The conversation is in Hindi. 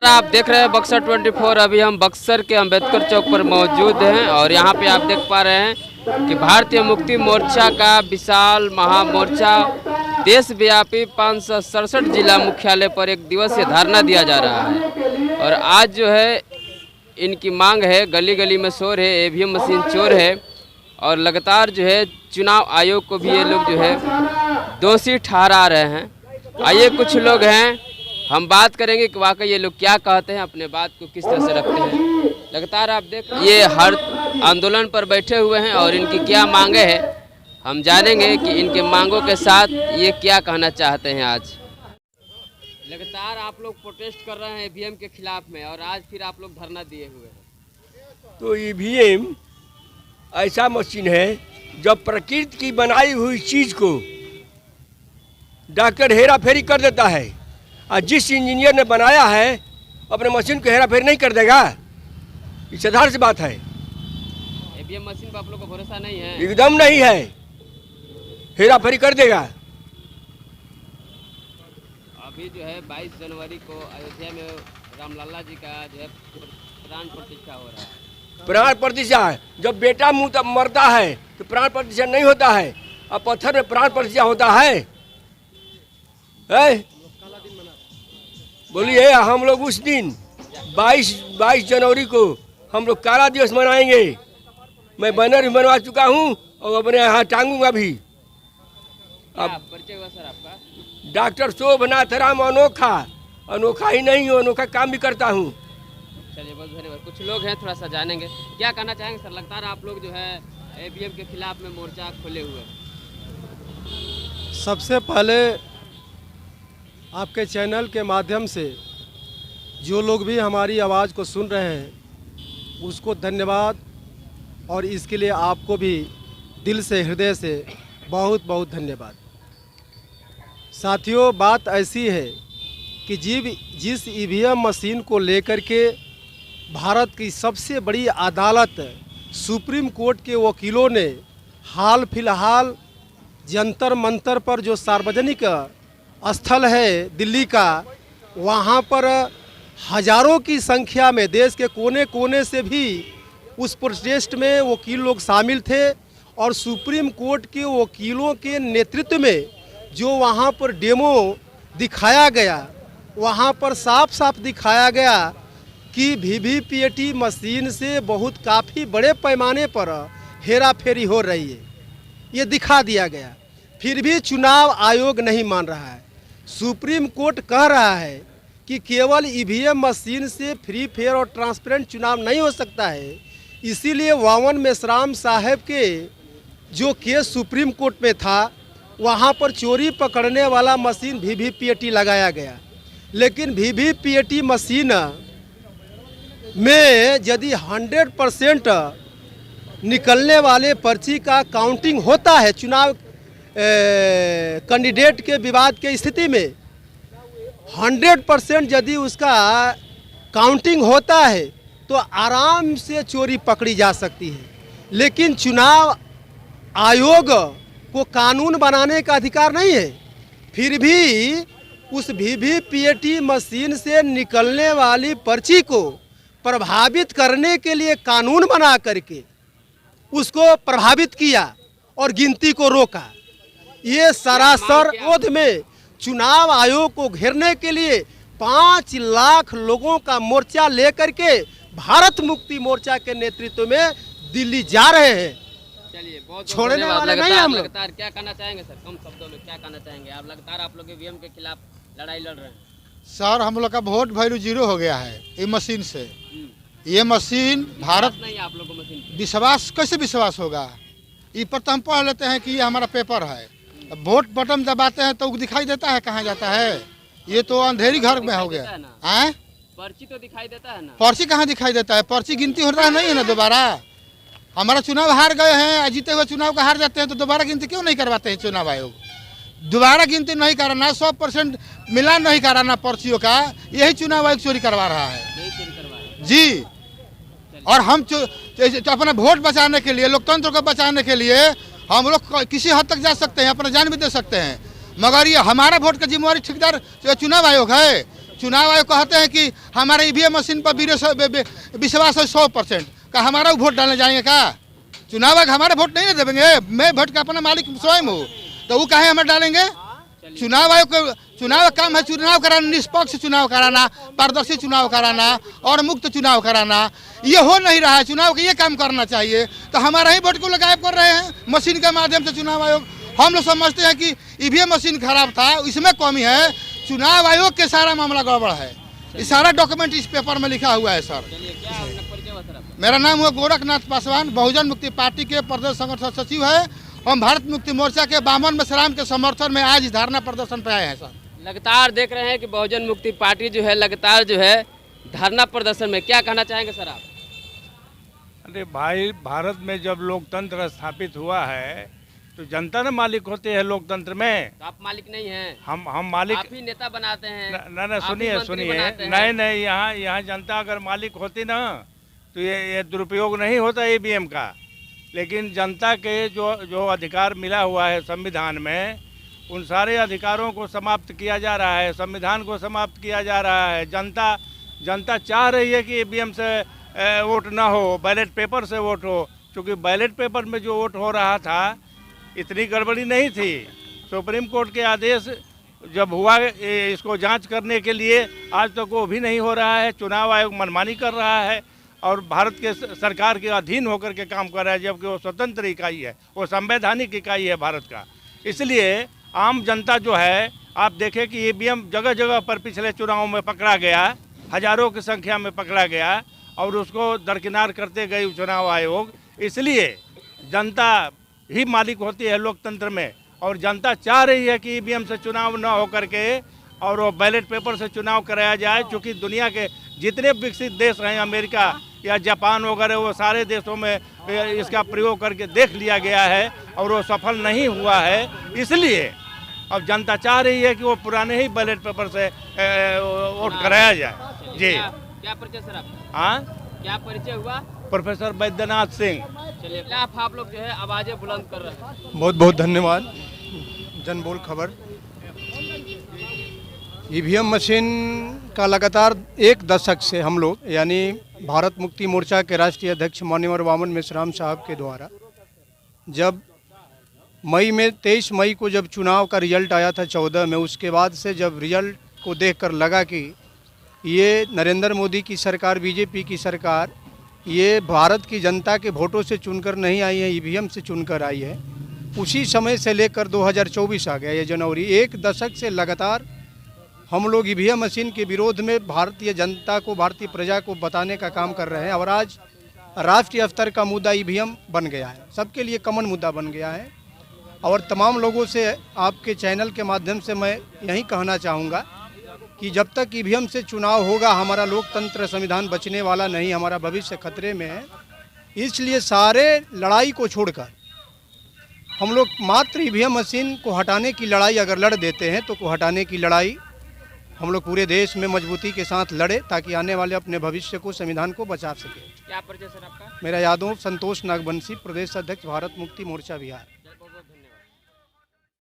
आप देख रहे हैं बक्सर 24। अभी हम बक्सर के अंबेडकर चौक पर मौजूद हैं और यहाँ पे आप देख पा रहे हैं कि भारतीय मुक्ति मोर्चा का विशाल महामोर्चा देशव्यापी 567 जिला मुख्यालय पर एक दिवसीय धरना दिया जा रहा है। और आज जो है इनकी मांग है, गली गली में शोर है, ईवीएम मशीन चोर है और लगातार जो है चुनाव आयोग को भी ये लोग जो है दोषी ठहरा रहे हैं। आइए कुछ लोग हैं, हम बात करेंगे कि वाकई ये लोग क्या कहते हैं, अपने बात को किस तरह से रखते हैं। लगातार आप देख ये हर आंदोलन पर बैठे हुए हैं और इनकी क्या मांगे हैं हम जानेंगे कि इनके मांगों के साथ ये क्या कहना चाहते हैं। आज लगातार आप लोग प्रोटेस्ट कर रहे हैं ईवीएम के खिलाफ में और आज फिर आप लोग धरना दिए हुए हैं। तो ईवीएम ऐसा मशीन है जब प्रकृति की बनाई हुई चीज़ को डॉक्टर हेरा फेरी कर देता है और जिस इंजीनियर ने बनाया है अपने मशीन को हेरा फेरी नहीं कर देगा। ये साधारण सी बात है। ईवीएम मशीन पर आप लोग को भरोसा नहीं है? एकदम नहीं है, हेरा फेरी कर देगा। अभी जो है 22 जनवरी को अयोध्या में रामलला जी का जो है प्राण प्रतिष्ठा हो रहा है। प्राण प्रतिष्ठा है, जब बेटा मुँह तब मरता है तो प्राण प्रतिष्ठा नहीं होता है, अब पत्थर में प्राण प्रतिष्ठा होता है। बोलिए, हम लोग उस दिन 22 जनवरी को हम लोग काला दिवस मनाएंगे। मैं बैनर भी बनवा चुका हूँ और अपने यहाँ टांगूंगा भी। अब परिचय हुआ सर आपका? डॉक्टर शोभनाथ राम अनोखा, अनोखा ही नहीं हूँ, अनोखा काम भी करता हूँ। चलिए बहुत धन्यवाद। कुछ लोग हैं, थोड़ा सा जानेंगे क्या कहना चाहेंगे सर। लगातार आप लोग जो है ईवीएम के खिलाफ में मोर्चा खोले हुए। सबसे पहले आपके चैनल के माध्यम से जो लोग भी हमारी आवाज़ को सुन रहे हैं उसको धन्यवाद, और इसके लिए आपको भी दिल से हृदय से बहुत बहुत धन्यवाद। साथियों, बात ऐसी है कि जिस ईवीएम मशीन को लेकर के भारत की सबसे बड़ी अदालत सुप्रीम कोर्ट के वकीलों ने हाल फिलहाल जंतर मंतर पर जो सार्वजनिक स्थल है दिल्ली का, वहाँ पर हजारों की संख्या में देश के कोने कोने से भी उस प्रोटेस्ट में वकील लोग शामिल थे। और सुप्रीम कोर्ट के वकीलों के नेतृत्व में जो वहाँ पर डेमो दिखाया गया, वहाँ पर साफ साफ दिखाया गया कि वीवीपैट मशीन से बहुत काफ़ी बड़े पैमाने पर हेरा फेरी हो रही है, ये दिखा दिया गया। फिर भी चुनाव आयोग नहीं मान रहा है। सुप्रीम कोर्ट कह रहा है कि केवल ईवीएम मशीन से फ्री फेयर और ट्रांसपेरेंट चुनाव नहीं हो सकता है। इसीलिए वावन मेश्राम साहब के जो केस सुप्रीम कोर्ट में था, वहाँ पर चोरी पकड़ने वाला मशीन वीवीपैट लगाया गया। लेकिन वीवीपैट मशीन में यदि 100% निकलने वाले पर्ची का काउंटिंग होता है चुनाव कैंडिडेट के विवाद के स्थिति में, 100% यदि उसका काउंटिंग होता है तो आराम से चोरी पकड़ी जा सकती है। लेकिन चुनाव आयोग को कानून बनाने का अधिकार नहीं है। फिर भी उस वीवीपैट मशीन से निकलने वाली पर्ची को प्रभावित करने के लिए कानून बना करके उसको प्रभावित किया और गिनती को रोका। ये सरासर विरोध में चुनाव आयोग को घेरने के लिए 5 लाख लोगों का मोर्चा लेकर के भारत मुक्ति मोर्चा के नेतृत्व में दिल्ली जा रहे हैं। चलिए बहुत छोड़ने वाले नहीं हम लोग। लगातार क्या कहना चाहेंगे सर, कम शब्दों में क्या कहना चाहेंगे आप? लगातार आप लोग ईवीएम के खिलाफ लड़ाई लड़ रहे हैं। सर, हम लोग का वोट वैल्यू 0 हो गया है ये मशीन से। ये मशीन भारत नहीं, आप लोगों को मशीन विश्वास कैसे विश्वास होगा? इस पर तो हम पढ़ लेते हैं कि ये हमारा पेपर है। वोट बटन दबाते हैं तो दिखाई देता है कहाँ जाता है। ये तो अंधेरी घर में हो गया है। पर्ची तो दिखाई देता है ना? पर्ची कहाँ दिखाई देता है? पर्ची गिनती होता है नहीं है ना दोबारा। हमारा चुनाव हार गए हैं, जीते हुए चुनाव का हार जाते हैं तो दोबारा गिनती क्यों नहीं करवाते हैं चुनाव आयोग? दोबारा गिनती नहीं कराना, 100% मिलान नहीं कराना पर्चियों का, यही चुनाव आयोग चोरी करवा रहा है। यही चोरी करवा रहा है जी। और हम अपना वोट बचाने के लिए, लोकतंत्र को बचाने के लिए हम लोग किसी हद तक जा सकते हैं, अपना जान भी दे सकते हैं, मगर ये हमारा वोट का जिम्मेवारी ठेकेदार चुनाव आयोग है। चुनाव आयोग कहते हैं कि हमारे ईवीएम मशीन पर विश्वास है 100%। का हमारा वोट डालने जाएंगे का? चुनाव आयोग हमारे वोट नहीं ना देंगे, मैं वोट का अपना मालिक स्वयं हूँ, तो वो काहे हमें डालेंगे? चुनाव आयोग चुनाव काम है चुनाव कराना, निष्पक्ष चुनाव कराना, पारदर्शी चुनाव कराना और मुक्त चुनाव कराना। ये हो नहीं रहा है, चुनाव का ये काम करना चाहिए, तो हमारा ही वोट को गायब कर रहे हैं मशीन के माध्यम से चुनाव आयोग। हम लोग समझते हैं कि ईवीएम मशीन खराब था, इसमें कमी है, चुनाव आयोग के सारा मामला गड़बड़ है। ये सारा डॉक्यूमेंट इस पेपर में लिखा हुआ है सर। मेरा नाम हुआ गोरखनाथ पासवान, बहुजन मुक्ति पार्टी के प्रदेश संगठन सचिव है। हम भारत मुक्ति मोर्चा के बामन मेश्राम के समर्थन में आज धरना प्रदर्शन पे आए हैं सर। लगातार देख रहे हैं कि बहुजन मुक्ति पार्टी जो है लगातार जो है धरना प्रदर्शन में, क्या कहना चाहेंगे सर आप? अरे भाई, भारत में जब लोकतंत्र स्थापित हुआ है तो जनता ने मालिक होते हैं लोकतंत्र में। तो आप मालिक नहीं हैं? हम मालिक, आप ही नेता बनाते हैं। ना सुनिए, नहीं, यहाँ जनता अगर मालिक होती ना तो ये दुरुपयोग नहीं होता ईवीएम का। लेकिन जनता के जो अधिकार मिला हुआ है संविधान में, उन सारे अधिकारों को समाप्त किया जा रहा है, संविधान को समाप्त किया जा रहा है। जनता चाह रही है कि ईवीएम से वोट ना हो, बैलेट पेपर से वोट हो। क्योंकि बैलेट पेपर में जो वोट हो रहा था इतनी गड़बड़ी नहीं थी। सुप्रीम कोर्ट के आदेश जब हुआ इसको जांच करने के लिए, आज तक वो भी नहीं हो रहा है। चुनाव आयोग मनमानी कर रहा है और भारत के सरकार के अधीन होकर के काम कर रहा है, जबकि वो स्वतंत्र इकाई है, वो संवैधानिक इकाई है भारत का। इसलिए आम जनता जो है, आप देखें कि ईवीएम जगह जगह पर पिछले चुनावों में पकड़ा गया, हजारों की संख्या में पकड़ा गया और उसको दरकिनार करते गए चुनाव आयोग। इसलिए जनता ही मालिक होती है लोकतंत्र में और जनता चाह रही है कि ईवीएम से चुनाव न हो करके और वो बैलेट पेपर से चुनाव कराया जाए। क्योंकि दुनिया के जितने विकसित देश हैं, अमेरिका या जापान वगैरह, वो सारे देशों में इसका प्रयोग करके देख लिया गया है और वो सफल नहीं हुआ है। इसलिए अब जनता चाह रही है कि वो पुराने ही बैलेट पेपर से वोट कराया जाए। जी, क्या परिचय सर आपका? हाँ, क्या परिचय हुआ? प्रोफेसर बैद्यनाथ सिंह। चलिए, आप लोग जो है आवाजें बुलंद कर रहे हैं। बहुत बहुत धन्यवाद। जनबोल खबर। ईवीएम मशीन का लगातार 1 दशक से हम लोग, यानी भारत मुक्ति मोर्चा के राष्ट्रीय अध्यक्ष माननीय बामन मेश्राम साहब के द्वारा, जब मई में 23 मई को जब चुनाव का रिजल्ट आया था 14 में, उसके बाद से जब रिजल्ट को देखकर लगा कि ये नरेंद्र मोदी की सरकार, बीजेपी की सरकार, ये भारत की जनता के वोटों से चुनकर नहीं आई है, ईवीएम से चुनकर आई है। उसी समय से लेकर 2024 आ गया, ये जनवरी, 1 दशक से लगातार हम लोग ईवीएम मशीन के विरोध में भारतीय जनता को, भारतीय प्रजा को बताने का काम कर रहे हैं। और आज राष्ट्रीय स्तर का मुद्दा ईवीएम बन गया है, सबके लिए कॉमन मुद्दा बन गया है। और तमाम लोगों से आपके चैनल के माध्यम से मैं यही कहना चाहूँगा कि जब तक ईवीएम से चुनाव होगा, हमारा लोकतंत्र, संविधान बचने वाला नहीं, हमारा भविष्य खतरे में है। इसलिए सारे लड़ाई को छोड़कर हम लोग मात्र ईवीएम मशीन को हटाने की लड़ाई अगर लड़ देते हैं, तो हटाने की लड़ाई हम लोग पूरे देश में मजबूती के साथ लड़े, ताकि आने वाले अपने भविष्य को, संविधान को बचा सके। क्या परिचय सर आपका? मेरा यादव संतोष नागवंशी, प्रदेश अध्यक्ष भारत मुक्ति मोर्चा बिहार।